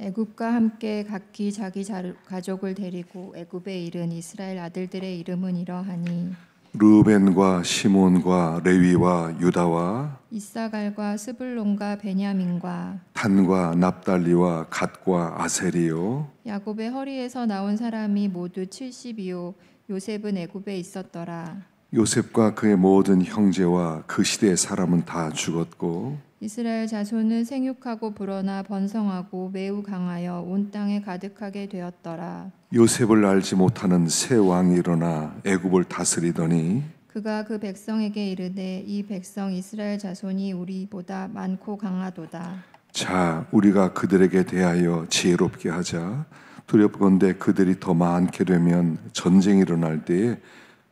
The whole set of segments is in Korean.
애굽과 함께 각기 자기 가족을 데리고 애굽에 이른 이스라엘 아들들의 이름은 이러하니 르벤과 시몬과 레위와 유다와 이사갈과 스불론과 베냐민과 단과 납달리와 갓과 아셀이요 야곱의 허리에서 나온 사람이 모두 70이요 요셉은 애굽에 있었더라. 요셉과 그의 모든 형제와 그 시대의 사람은 다 죽었고 이스라엘 자손은 생육하고 불어나 번성하고 매우 강하여 온 땅에 가득하게 되었더라. 요셉을 알지 못하는 새 왕이 일어나 애굽을 다스리더니 그가 그 백성에게 이르되 이 백성 이스라엘 자손이 우리보다 많고 강하도다. 자, 우리가 그들에게 대하여 지혜롭게 하자. 두렵건대 그들이 더 많게 되면 전쟁이 일어날 때에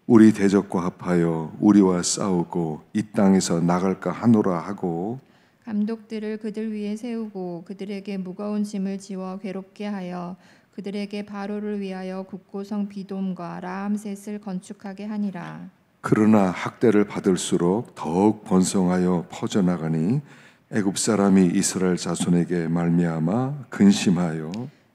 우리 대적과 합하여 우리와 싸우고 이 땅에서 나갈까 하노라 하고 감독들을 그들 위에 세우고 그들에게 무거운 짐을 지워 괴롭게 하여 그들에게 바로를 위하여 국고성 비돔과 라암셋을 건축하게 하니라. 그러나 학대를 받을수록 더욱 번성하여 퍼져나가니 애굽 사람이 이스라엘 자손에게 말미암아 근심하여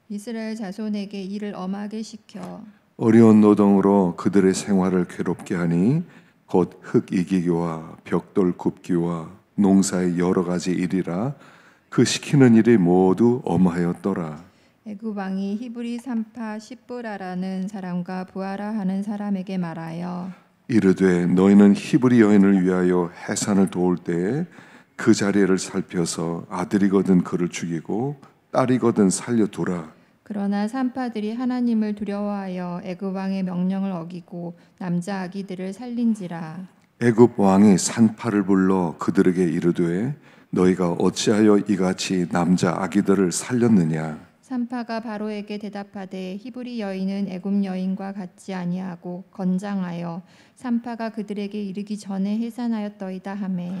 이스라엘 자손에게 일을 엄하게 시켜 어려운 노동으로 그들의 생활을 괴롭게 하니 곧 흙 이기기와 벽돌 굽기와 농사의 여러 가지 일이라 그 시키는 일이 모두 엄하였더라. 애굽 왕이 히브리 산파 시브라라는 사람과 부하라 하는 사람에게 말하여 이르되 너희는 히브리 여인을 위하여 해산을 도울 때에 그 자리를 살펴서 아들이거든 그를 죽이고 딸이거든 살려두라. 그러나 산파들이 하나님을 두려워하여 애굽 왕의 명령을 어기고 남자 아기들을 살린지라. 애굽 왕이 산파를 불러 그들에게 이르되 너희가 어찌하여 이같이 남자 아기들을 살렸느냐. 산파가 바로에게 대답하되 히브리 여인은 애굽 여인과 같지 아니하고 건장하여 산파가 그들에게 이르기 전에 해산하였더이다 하매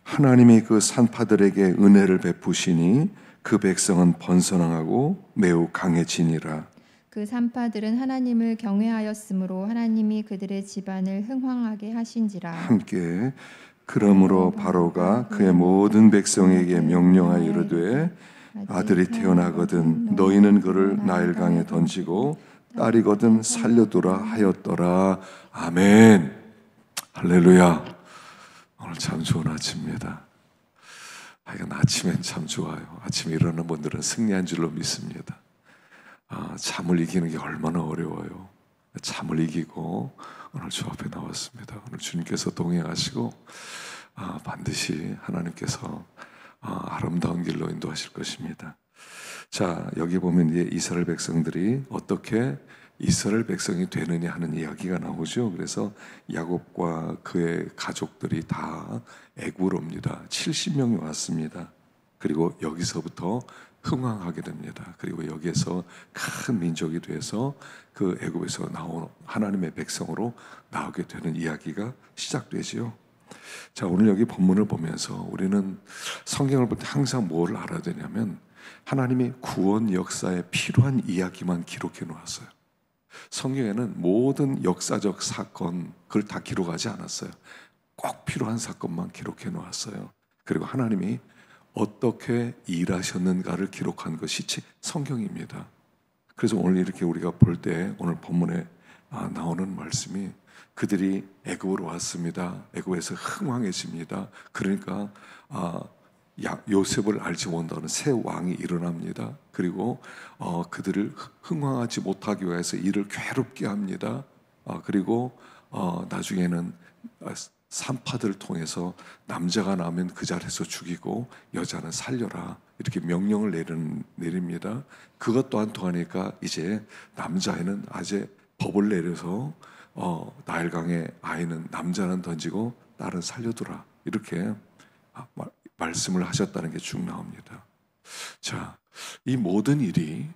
하나님이 그 산파들에게 은혜를 베푸시니 그 백성은 번성하고 매우 강해지니라. 그 산파들은 하나님을 경외하였으므로 하나님이 그들의 집안을 흥황하게 하신지라. 함께 그러므로 바로가 그의 모든 백성에게 명령하여 이르되 아들이 태어나거든 너희는 그를 나일강에 던지고 딸이거든 살려두라 하였더라. 아멘. 할렐루야. 오늘 참 좋은 아침입니다. 이건 아침엔 참 좋아요. 아침에 일어나는 분들은 승리한 줄로 믿습니다. 잠을 이기는 게 얼마나 어려워요. 잠을 이기고 오늘 주 앞에 나왔습니다. 오늘 주님께서 동행하시고 반드시 하나님께서 아름다운 길로 인도하실 것입니다. 자, 여기 보면 이제 이스라엘 백성들이 어떻게 이스라엘 백성이 되느냐 하는 이야기가 나오죠. 그래서 야곱과 그의 가족들이 다 애굽으로 옵니다. 70명이 왔습니다. 그리고 여기서부터 흥왕하게 됩니다. 그리고 여기에서 큰 민족이 돼서 그 애굽에서 나온 하나님의 백성으로 나오게 되는 이야기가 시작되지요. 자, 오늘 여기 본문을 보면서 우리는 성경을 볼 때 항상 뭘 알아야 되냐면 하나님의 구원 역사에 필요한 이야기만 기록해 놓았어요. 성경에는 모든 역사적 사건 그걸 다 기록하지 않았어요. 꼭 필요한 사건만 기록해 놓았어요. 그리고 하나님이 어떻게 일하셨는가를 기록한 것이 성경입니다. 그래서 오늘 이렇게 우리가 볼 때 오늘 본문에 나오는 말씀이 그들이 애굽으로 왔습니다. 애굽에서 흥왕해집니다. 그러니까 요셉을 알지 못하는 새 왕이 일어납니다. 그리고 그들을 흥왕하지 못하기 위해서 이를 괴롭게 합니다. 그리고 나중에는 산파들을 통해서 남자가 나면 그 자리에서 죽이고 여자는 살려라 이렇게 명령을 내립니다. 그것 또한 통하니까 이제 남자애는 아재 법을 내려서 나일강에 아이는 남자는 던지고 딸은 살려두라 이렇게 말씀을 하셨다는 게 쭉 나옵니다. 자, 이 모든 일이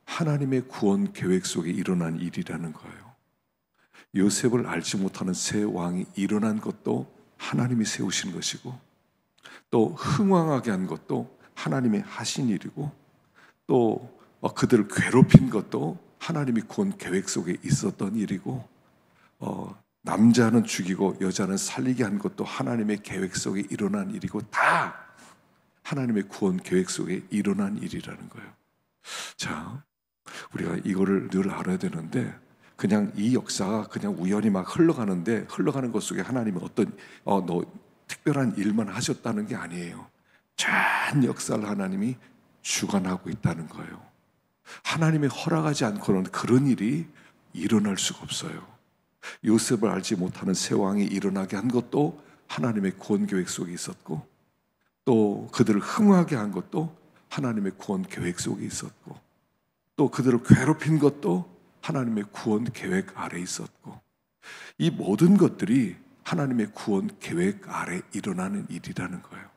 하나님의 구원 계획 속에 일어난 일이라는 거예요. 요셉을 알지 못하는 새 왕이 일어난 것도 하나님이 세우신 것이고 또 흥왕하게 한 것도 하나님이 하신 일이고 또 그들을 괴롭힌 것도 하나님이 구원 계획 속에 있었던 일이고 남자는 죽이고 여자는 살리게 한 것도 하나님의 계획 속에 일어난 일이고 다 하나님의 구원 계획 속에 일어난 일이라는 거예요. 자, 우리가 이거를 늘 알아야 되는데 그냥 이 역사가 그냥 우연히 막 흘러가는데 흘러가는 것 속에 하나님이 어떤 특별한 일만 하셨다는 게 아니에요. 전 역사를 하나님이 주관하고 있다는 거예요. 하나님이 허락하지 않고는 그런 일이 일어날 수가 없어요. 요셉을 알지 못하는 새 왕이 일어나게 한 것도 하나님의 구원 계획 속에 있었고, 또 그들을 흥하게 한 것도 하나님의 구원 계획 속에 있었고, 또 그들을 괴롭힌 것도 하나님의 구원 계획 아래 있었고, 이 모든 것들이 하나님의 구원 계획 아래 일어나는 일이라는 거예요.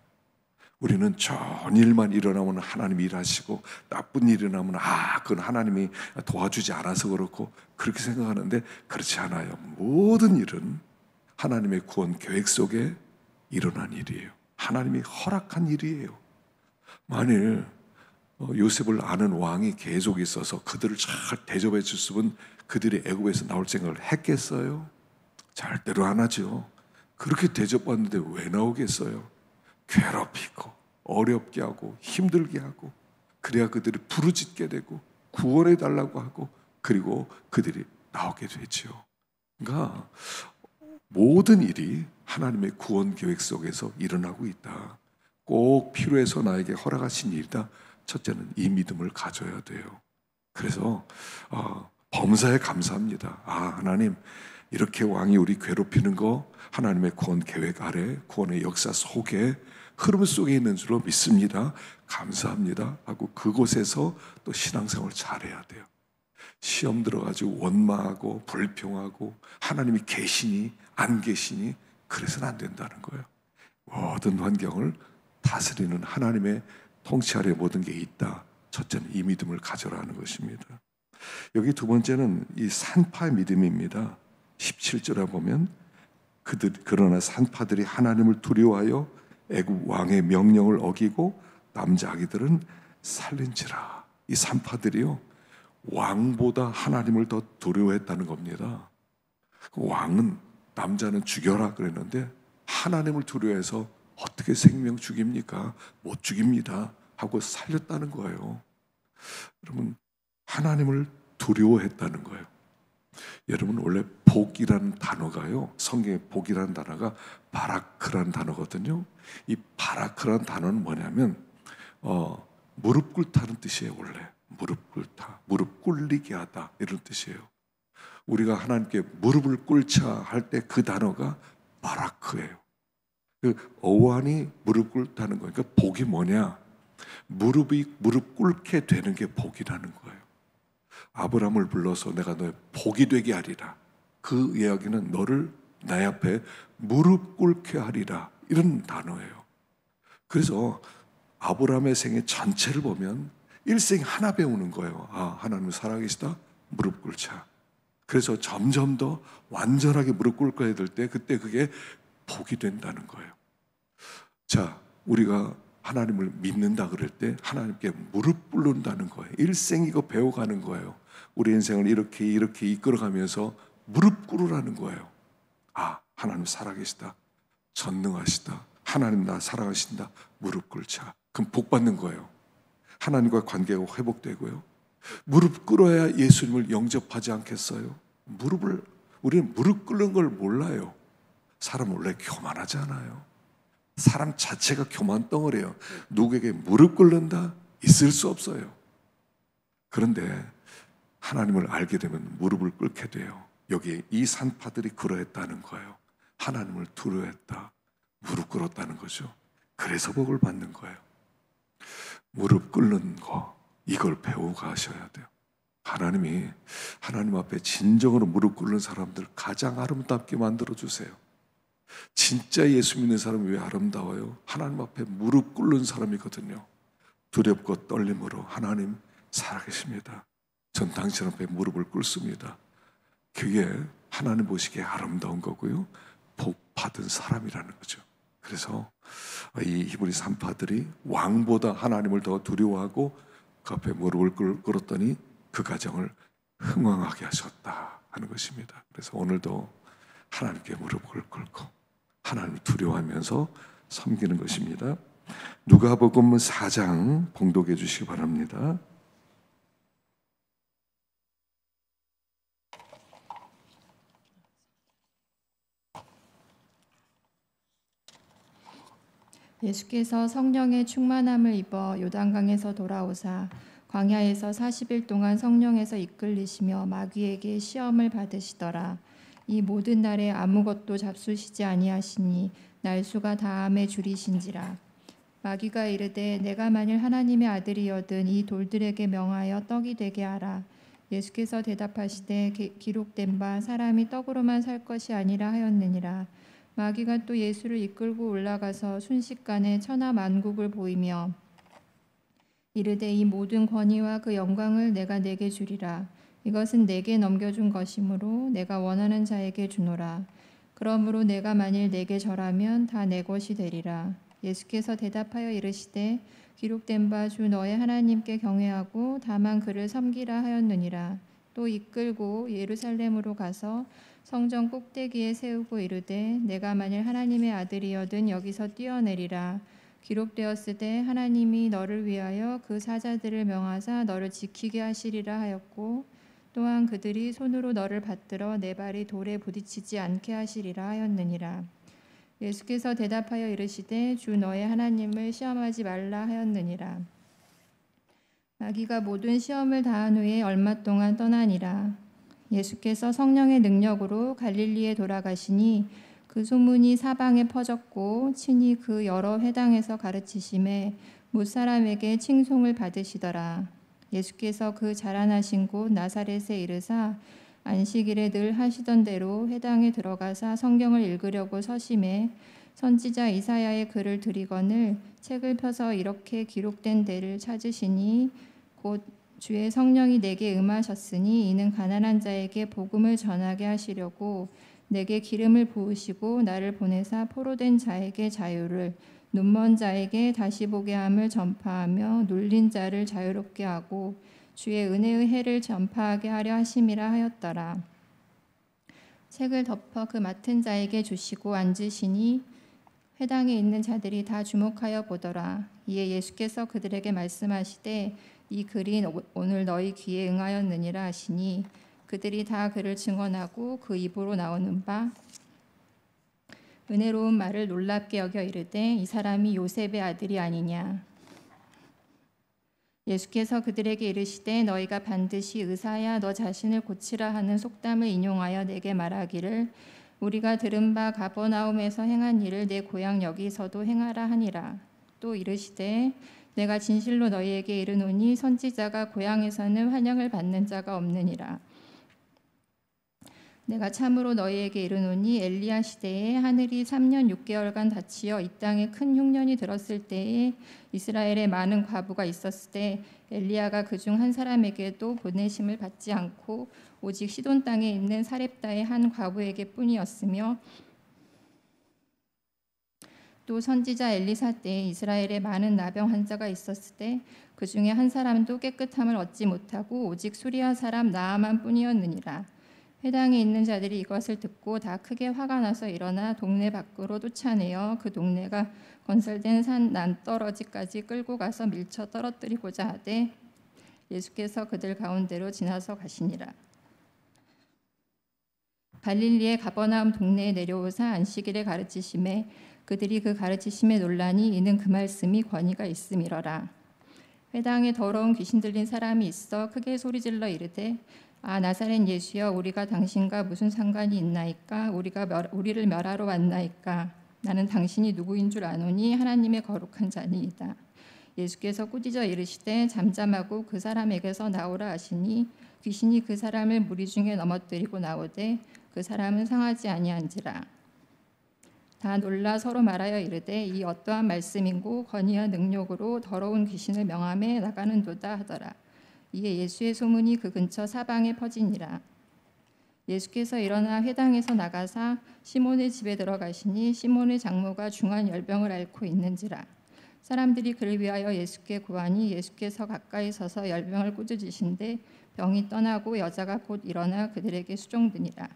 우리는 좋은 일만 일어나면 하나님이 일하시고 나쁜 일이 일어나면 그건 하나님이 도와주지 않아서 그렇고 그렇게 생각하는데 그렇지 않아요. 모든 일은 하나님의 구원 계획 속에 일어난 일이에요. 하나님이 허락한 일이에요. 만일 요셉을 아는 왕이 계속 있어서 그들을 잘 대접해 줬으면 그들이 애굽에서 나올 생각을 했겠어요? 절대로 안 하죠. 그렇게 대접받는데 왜 나오겠어요? 괴롭히고 어렵게 하고 힘들게 하고, 그래야 그들이 부르짖게 되고 구원해 달라고 하고, 그리고 그들이 나오게 되죠. 그러니까 모든 일이 하나님의 구원 계획 속에서 일어나고 있다. 꼭 필요해서 나에게 허락하신 일이다. 첫째는 이 믿음을 가져야 돼요. 그래서 범사에 감사합니다. 하나님, 이렇게 왕이 우리 괴롭히는 거 하나님의 구원 계획 아래, 구원의 역사 속에, 흐름 속에 있는 줄로 믿습니다. 감사합니다 하고 그곳에서 또 신앙생활을 잘해야 돼요. 시험 들어가지고 원망하고 불평하고 하나님이 계시니 안 계시니 그래서는 안 된다는 거예요. 모든 환경을 다스리는 하나님의 통치 아래 모든 게 있다. 첫째는 이 믿음을 가져라 하는 것입니다. 여기 두 번째는 이 산파의 믿음입니다. 17절에 보면 그러나 산파들이 하나님을 두려워하여 애굽 왕의 명령을 어기고 남자 아기들은 살린지라. 이 산파들이요, 왕보다 하나님을 더 두려워했다는 겁니다. 왕은 남자는 죽여라 그랬는데 하나님을 두려워해서 어떻게 생명 죽입니까? 못 죽입니다 하고 살렸다는 거예요. 여러분, 하나님을 두려워했다는 거예요. 여러분, 원래 복이라는 단어가요, 성경의 복이라는 단어가 바라크라는 단어거든요. 이 바라크라는 단어는 뭐냐면 무릎 꿇다는 뜻이에요. 원래 무릎 꿇다, 무릎 꿇리게 하다, 이런 뜻이에요. 우리가 하나님께 무릎을 꿇자 할 때 그 단어가 바라크예요. 그 어원이 무릎 꿇다는 거예요. 그러니까 복이 뭐냐? 무릎 꿇게 되는 게 복이라는 거예요. 아브라함을 불러서 내가 너의 복이 되게 하리라. 그 이야기는 너를 내 앞에 무릎 꿇게 하리라, 이런 단어예요. 그래서 아브라함의 생애 전체를 보면 일생 하나 배우는 거예요. 하나님 살아계시다, 무릎 꿇자. 그래서 점점 더 완전하게 무릎 꿇게 될 때 그때 그게 복이 된다는 거예요. 자, 우리가 하나님을 믿는다 그럴 때 하나님께 무릎 꿇는다는 거예요. 일생 이거 배워가는 거예요. 우리 인생을 이렇게 이끌어가면서 무릎 꿇으라는 거예요. 하나님 살아계시다, 전능하시다, 하나님 나 사랑하신다, 무릎 꿇자. 그럼 복 받는 거예요. 하나님과 관계가 회복되고요. 무릎 꿇어야 예수님을 영접하지 않겠어요? 우리는 무릎 꿇는 걸 몰라요. 사람 원래 교만하지 않아요. 사람 자체가 교만 덩어리예요. 누구에게 무릎 꿇는다? 있을 수 없어요. 그런데 하나님을 알게 되면 무릎을 꿇게 돼요. 여기 이 산파들이 그러했다는 거예요. 하나님을 두려워했다, 무릎 꿇었다는 거죠. 그래서 복을 받는 거예요. 무릎 꿇는 거, 이걸 배우고 가셔야 돼요. 하나님이 하나님 앞에 진정으로 무릎 꿇는 사람들 가장 아름답게 만들어주세요. 진짜 예수 믿는 사람이 왜 아름다워요? 하나님 앞에 무릎 꿇는 사람이거든요. 두렵고 떨림으로 하나님 살아계십니다, 전 당신 앞에 무릎을 꿇습니다. 그게 하나님 보시기에 아름다운 거고요, 복 받은 사람이라는 거죠. 그래서 이 히브리 산파들이 왕보다 하나님을 더 두려워하고 그 앞에 무릎을 꿇었더니 그 가정을 흥왕하게 하셨다 하는 것입니다. 그래서 오늘도 하나님께 무릎을 꿇고 하나님을 두려워하면서 섬기는 것입니다. 누가복음 4장 봉독해 주시기 바랍니다. 예수께서 성령의 충만함을 입어 요단강에서 돌아오사 광야에서 40일 동안 성령에서 이끌리시며 마귀에게 시험을 받으시더라. 이 모든 날에 아무것도 잡수시지 아니하시니 날수가 다함에 줄이신지라. 마귀가 이르되 내가 만일 하나님의 아들이여든 이 돌들에게 명하여 떡이 되게 하라. 예수께서 대답하시되 기록된 바 사람이 떡으로만 살 것이 아니라 하였느니라. 마귀가 또 예수를 이끌고 올라가서 순식간에 천하 만국을 보이며 이르되 이 모든 권위와 그 영광을 내가 내게 주리라. 이것은 내게 넘겨준 것이므로 내가 원하는 자에게 주노라. 그러므로 내가 만일 내게 절하면 다 내 것이 되리라. 예수께서 대답하여 이르시되 기록된 바 주 너의 하나님께 경외하고 다만 그를 섬기라 하였느니라. 또 이끌고 예루살렘으로 가서 성전 꼭대기에 세우고 이르되 내가 만일 하나님의 아들이여든 여기서 뛰어내리라. 기록되었으되 하나님이 너를 위하여 그 사자들을 명하사 너를 지키게 하시리라 하였고 또한 그들이 손으로 너를 받들어 내 발이 돌에 부딪히지 않게 하시리라 하였느니라. 예수께서 대답하여 이르시되 주 너의 하나님을 시험하지 말라 하였느니라. 마귀가 모든 시험을 다한 후에 얼마 동안 떠나니라. 예수께서 성령의 능력으로 갈릴리에 돌아가시니 그 소문이 사방에 퍼졌고 친히 그 여러 회당에서 가르치심에 못사람에게 칭송을 받으시더라. 예수께서 그 자라나신 곳 나사렛에 이르사 안식일에 늘 하시던 대로 회당에 들어가사 성경을 읽으려고 서심해 선지자 이사야의 글을 들이거늘 책을 펴서 이렇게 기록된 데를 찾으시니 곧 주의 성령이 내게 임하셨으니 이는 가난한 자에게 복음을 전하게 하시려고 내게 기름을 부으시고 나를 보내사 포로된 자에게 자유를 눈먼 자에게 다시 보게 함을 전파하며 눌린 자를 자유롭게 하고 주의 은혜의 해를 전파하게 하려 하심이라 하였더라. 책을 덮어 그 맡은 자에게 주시고 앉으시니 회당에 있는 자들이 다 주목하여 보더라. 이에 예수께서 그들에게 말씀하시되 이 글이 오늘 너희 귀에 응하였느니라 하시니 그들이 다 그를 증언하고 그 입으로 나오는 바 은혜로운 말을 놀랍게 여겨 이르되 이 사람이 요셉의 아들이 아니냐. 예수께서 그들에게 이르시되 너희가 반드시 의사야 너 자신을 고치라 하는 속담을 인용하여 내게 말하기를 우리가 들은 바 가버나움에서 행한 일을 내 고향 여기서도 행하라 하니라. 또 이르시되 내가 진실로 너희에게 이르노니 선지자가 고향에서는 환영을 받는 자가 없느니라. 내가 참으로 너희에게 이르노니 엘리야 시대에 하늘이 3년 6개월간 닫히어 이 땅에 큰 흉년이 들었을 때에 이스라엘에 많은 과부가 있었을 때 엘리야가 그중 한 사람에게도 보내심을 받지 않고 오직 시돈 땅에 있는 사렙다의 한 과부에게 뿐이었으며 또 선지자 엘리사 때에 이스라엘에 많은 나병 환자가 있었을 때 그중에 한 사람도 깨끗함을 얻지 못하고 오직 수리아 사람 나아만 뿐이었느니라. 회당에 있는 자들이 이것을 듣고 다 크게 화가 나서 일어나 동네 밖으로 쫓아내어 그 동네가 건설된 산 난떨어지까지 끌고 가서 밀쳐 떨어뜨리고자 하되 예수께서 그들 가운데로 지나서 가시니라. 갈릴리의 가버나움 동네에 내려오사 안식일에 가르치심에 그들이 그 가르치심에 놀라니 이는 그 말씀이 권위가 있음이러라. 회당에 더러운 귀신 들린 사람이 있어 크게 소리질러 이르되 아 나사렛 예수여 우리가 당신과 무슨 상관이 있나이까 우리를 멸하러 왔나이까 나는 당신이 누구인 줄 아노니 하나님의 거룩한 자니이다. 예수께서 꾸짖어 이르시되 잠잠하고 그 사람에게서 나오라 하시니 귀신이 그 사람을 무리 중에 넘어뜨리고 나오되 그 사람은 상하지 아니한지라. 다 놀라 서로 말하여 이르되 이 어떠한 말씀인고 권위와 능력으로 더러운 귀신을 명함에 나가는도다 하더라. 이에 예수의 소문이 그 근처 사방에 퍼지니라. 예수께서 일어나 회당에서 나가사 시몬의 집에 들어가시니 시몬의 장모가 중한 열병을 앓고 있는지라. 사람들이 그를 위하여 예수께 구하니 예수께서 가까이 서서 열병을 꾸짖으신데 병이 떠나고 여자가 곧 일어나 그들에게 수종드니라.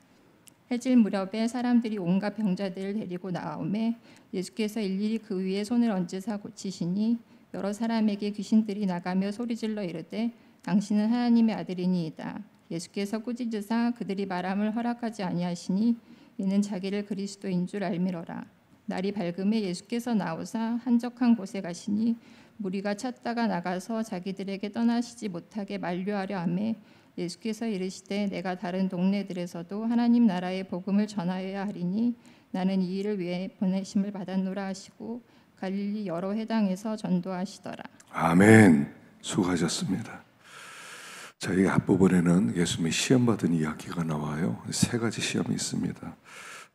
해질 무렵에 사람들이 온갖 병자들을 데리고 나오매 예수께서 일일이 그 위에 손을 얹으사 고치시니 여러 사람에게 귀신들이 나가며 소리질러 이르되 당신은 하나님의 아들이니이다. 예수께서 꾸짖으사 그들이 말함을 허락하지 아니하시니 이는 자기를 그리스도인 줄 알미러라. 날이 밝음에 예수께서 나오사 한적한 곳에 가시니 무리가 찾다가 나가서 자기들에게 떠나시지 못하게 만류하려 하매 예수께서 이르시되 내가 다른 동네들에서도 하나님 나라의 복음을 전하여야 하리니 나는 이 일을 위해 보내심을 받았노라 하시고 갈릴리 여러 회당에서 전도하시더라. 아멘. 수고하셨습니다. 자, 이 앞부분에는 예수님이 시험 받은 이야기가 나와요. 세 가지 시험이 있습니다.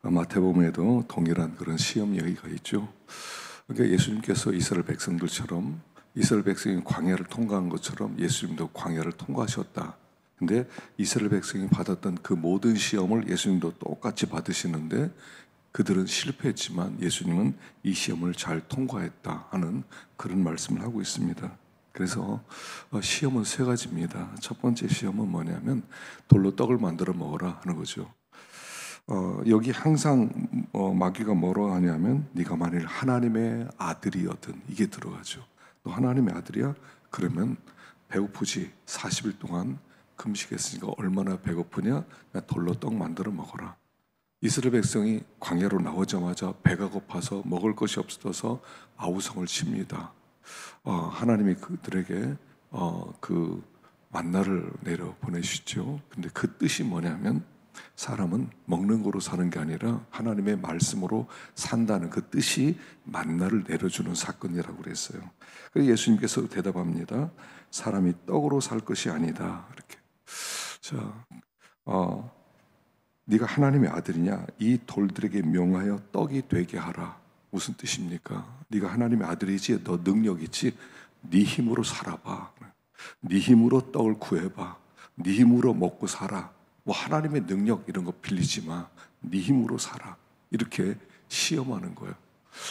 마태복음에도 동일한 그런 시험 이야기가 있죠. 그러니까 예수님께서 이스라엘 백성들처럼 이스라엘 백성이 광야를 통과한 것처럼 예수님도 광야를 통과하셨다. 근데 이스라엘 백성이 받았던 그 모든 시험을 예수님도 똑같이 받으시는데 그들은 실패했지만 예수님은 이 시험을 잘 통과했다 하는 그런 말씀을 하고 있습니다. 그래서 시험은 세 가지입니다. 첫 번째 시험은 뭐냐면 돌로 떡을 만들어 먹어라 하는 거죠. 여기 항상 마귀가 뭐라고 하냐면 네가 만일 하나님의 아들이거든 이게 들어가죠. 너 하나님의 아들이야? 그러면 배고프지? 40일 동안 금식했으니까 얼마나 배고프냐? 돌로 떡 만들어 먹어라. 이스라엘 백성이 광야로 나오자마자 배가 고파서 먹을 것이 없어서 아우성을 칩니다. 하나님이 그들에게 그 만나를 내려 보내시죠. 근데 그 뜻이 뭐냐면 사람은 먹는 거로 사는 게 아니라 하나님의 말씀으로 산다는 그 뜻이 만나를 내려주는 사건이라고 그랬어요. 그래서 예수님께서 대답합니다. 사람이 떡으로 살 것이 아니다. 이렇게. 자, 네가 하나님의 아들이냐? 이 돌들에게 명하여 떡이 되게 하라. 무슨 뜻입니까? 네가 하나님의 아들이지, 너 능력 있지? 네 힘으로 살아봐. 네 힘으로 떡을 구해봐. 네 힘으로 먹고 살아. 뭐 하나님의 능력 이런 거 빌리지 마. 네 힘으로 살아. 이렇게 시험하는 거예요.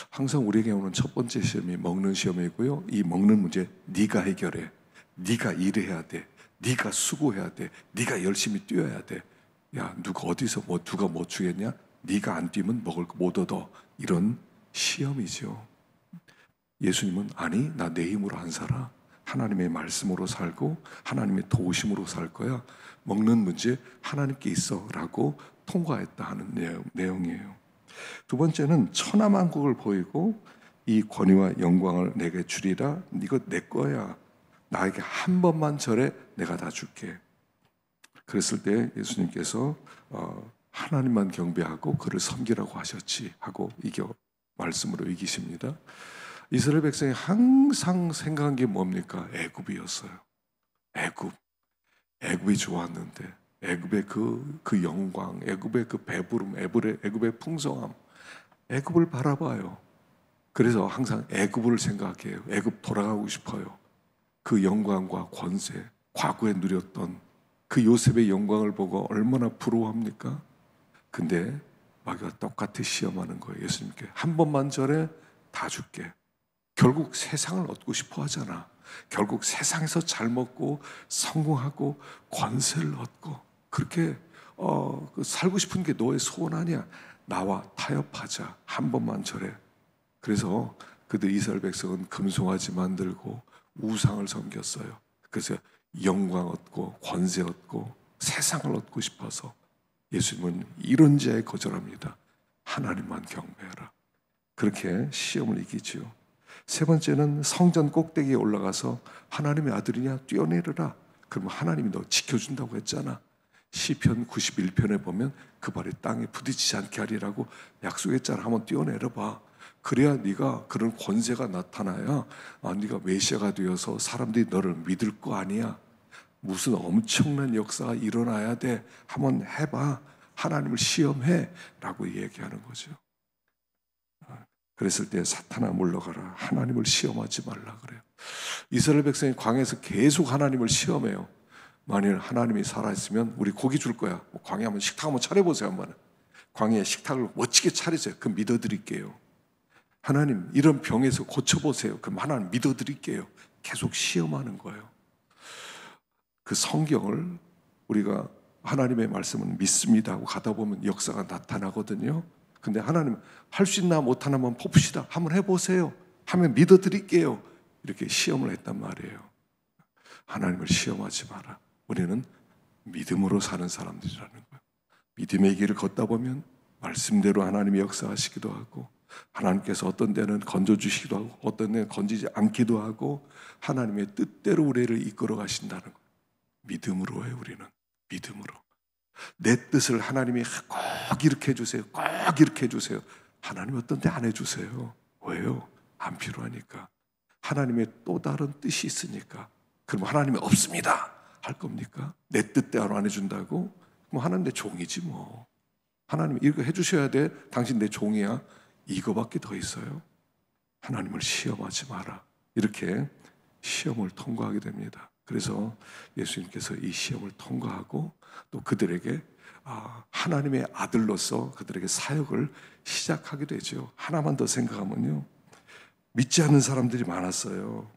항상 우리에게 오는 첫 번째 시험이 먹는 시험이고요. 이 먹는 문제 네가 해결해. 네가 일해야 돼. 네가 수고해야 돼. 네가 열심히 뛰어야 돼. 야, 누가 어디서 누가 뭐 주겠냐? 네가 안 뛰면 먹을 거 못 얻어. 이런 시험이죠. 예수님은 아니, 나 내 힘으로 안 살아. 하나님의 말씀으로 살고 하나님의 도우심으로 살 거야. 먹는 문제 하나님께 있어 라고 통과했다 하는 내용이에요. 두 번째는 천하만국을 보이고 이 권위와 영광을 내게 주리라. 이거 내 거야. 나에게 한 번만 절해 내가 다 줄게. 그랬을 때 예수님께서 하나님만 경배하고 그를 섬기라고 하셨지 하고 말씀으로 이기십니다. 이스라엘 백성이 항상 생각한 게 뭡니까? 애굽이었어요. 애굽이 좋았는데 애굽의 그 영광, 애굽의 그 배부름, 애굽의 풍성함, 애굽을 바라봐요. 그래서 항상 애굽을 생각해요. 애굽 돌아가고 싶어요. 그 영광과 권세, 과거에 누렸던 그 요셉의 영광을 보고 얼마나 부러워합니까? 근데 마귀가 똑같이 시험하는 거예요. 예수님께 한 번만 절해 다 줄게. 결국 세상을 얻고 싶어 하잖아. 결국 세상에서 잘 먹고 성공하고 권세를 얻고 그렇게 살고 싶은 게 너의 소원 아니야. 나와 타협하자. 한 번만 절해. 그래서 그들 이스라엘 백성은 금송아지 만들고 우상을 섬겼어요. 그래서 영광 얻고 권세 얻고 세상을 얻고 싶어서 예수님은 이런 자에 거절합니다. 하나님만 경배해라. 그렇게 시험을 이기지요. 세 번째는 성전 꼭대기에 올라가서 하나님의 아들이냐 뛰어내려라. 그러면 하나님이 너 지켜준다고 했잖아. 시편 91편에 보면 그 발이 땅에 부딪히지 않게 하리라고 약속했잖아. 한번 뛰어내려봐. 그래야 네가 그런 권세가 나타나야 네가 메시아가 되어서 사람들이 너를 믿을 거 아니야. 무슨 엄청난 역사가 일어나야 돼. 한번 해봐. 하나님을 시험해 라고 얘기하는 거죠. 그랬을 때 사탄아 물러가라. 하나님을 시험하지 말라 그래요. 이스라엘 백성이 광야에서 계속 하나님을 시험해요. 만일 하나님이 살아있으면 우리 고기 줄 거야. 광야 한번 식탁 한번 차려보세요. 한번. 광야에 식탁을 멋지게 차리세요. 그럼 믿어드릴게요. 하나님 이런 병에서 고쳐보세요. 그럼 하나님 믿어드릴게요. 계속 시험하는 거예요. 그 성경을 우리가 하나님의 말씀은 믿습니다 하고 가다 보면 역사가 나타나거든요. 근데 하나님 할 수 있나 못하나 한번 봅시다. 한번 해보세요. 하면 믿어드릴게요. 이렇게 시험을 했단 말이에요. 하나님을 시험하지 마라. 우리는 믿음으로 사는 사람들이라는 거예요. 믿음의 길을 걷다 보면 말씀대로 하나님이 역사하시기도 하고 하나님께서 어떤 데는 건져주시기도 하고 어떤 데는 건지지 않기도 하고 하나님의 뜻대로 우리를 이끌어 가신다는 거예요. 믿음으로 해요. 우리는 믿음으로. 내 뜻을 하나님이 꼭 이렇게 해주세요. 꼭 이렇게 해주세요. 하나님 어떤 데 안 해주세요. 왜요? 안 필요하니까. 하나님의 또 다른 뜻이 있으니까. 그럼 하나님이 없습니다 할 겁니까? 내 뜻대로 안 해준다고? 그럼 하나님 내 종이지 뭐. 하나님 이거 해주셔야 돼. 당신 내 종이야. 이거밖에 더 있어요? 하나님을 시험하지 마라. 이렇게 시험을 통과하게 됩니다. 그래서 예수님께서 이 시험을 통과하고 또 그들에게 하나님의 아들로서 그들에게 사역을 시작하게 되죠. 하나만 더 생각하면요, 믿지 않는 사람들이 많았어요.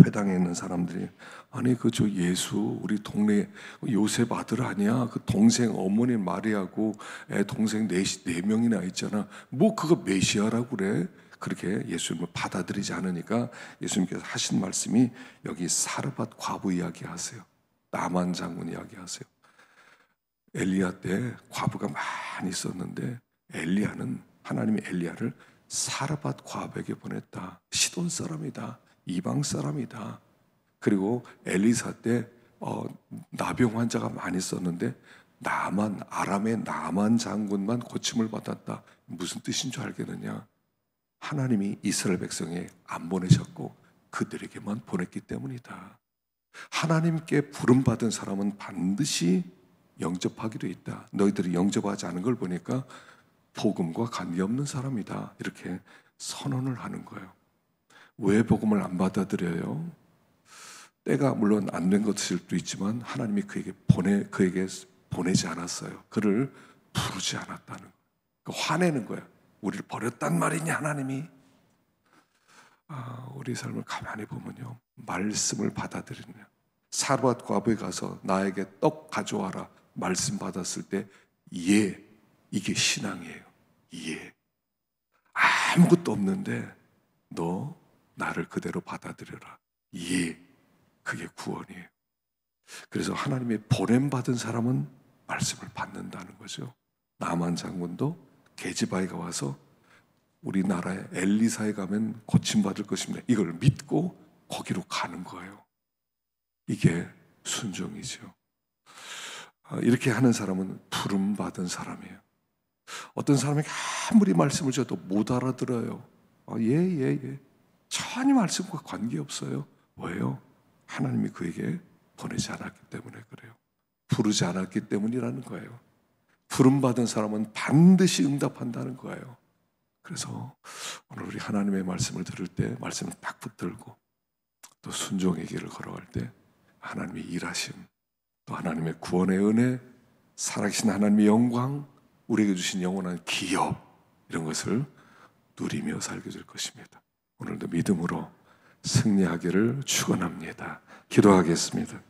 회당에 있는 사람들이 아니 그 저 예수 우리 동네 요셉 아들 아니야? 그 동생 어머니 마리아고 애 동생 네 명이나 있잖아. 뭐 그거 메시아라고 그래? 그렇게 예수님을 받아들이지 않으니까 예수님께서 하신 말씀이 여기 사르밧 과부 이야기하세요. 나만 장군 이야기하세요. 엘리야 때 과부가 많이 있었는데 엘리야는 하나님이 엘리야를 사르밧 과부에게 보냈다. 시돈 사람이다. 이방 사람이다. 그리고 엘리사 때 나병 환자가 많이 있었는데 나만 아람의 나만 장군만 고침을 받았다. 무슨 뜻인 줄 알겠느냐? 하나님이 이스라엘 백성에 안 보내셨고 그들에게만 보냈기 때문이다. 하나님께 부름받은 사람은 반드시 영접하기로 있다. 너희들이 영접하지 않은 걸 보니까 복음과 관계없는 사람이다. 이렇게 선언을 하는 거예요. 왜 복음을 안 받아들여요? 때가 물론 안 된 것일 수도 있지만 하나님이 그에게 보내지 않았어요. 그를 부르지 않았다는 거예요. 화내는 거예요. 우리를 버렸단 말이냐 하나님이. 우리 삶을 가만히 보면요, 말씀을 받아들이냐. 사르밧 과부에 가서 나에게 떡 가져와라 말씀 받았을 때 이게 신앙이에요. 아무것도 없는데 너 나를 그대로 받아들여라. 그게 구원이에요. 그래서 하나님의 보냄받은 사람은 말씀을 받는다는 거죠. 나만 장군도 게지바에가 와서 우리나라의 엘리사에 가면 고침받을 것입니다. 이걸 믿고 거기로 가는 거예요. 이게 순종이죠. 이렇게 하는 사람은 부름받은 사람이에요. 어떤 사람이 아무리 말씀을 줘도 못 알아들어요. 전혀 말씀과 관계없어요. 왜요? 하나님이 그에게 보내지 않았기 때문에 그래요. 부르지 않았기 때문이라는 거예요. 부름받은 사람은 반드시 응답한다는 거예요. 그래서 오늘 우리 하나님의 말씀을 들을 때 말씀을 딱 붙들고 또 순종의 길을 걸어갈 때 하나님의 일하심, 또 하나님의 구원의 은혜, 살아계신 하나님의 영광, 우리에게 주신 영원한 기업, 이런 것을 누리며 살게 될 것입니다. 오늘도 믿음으로 승리하기를 축원합니다. 기도하겠습니다.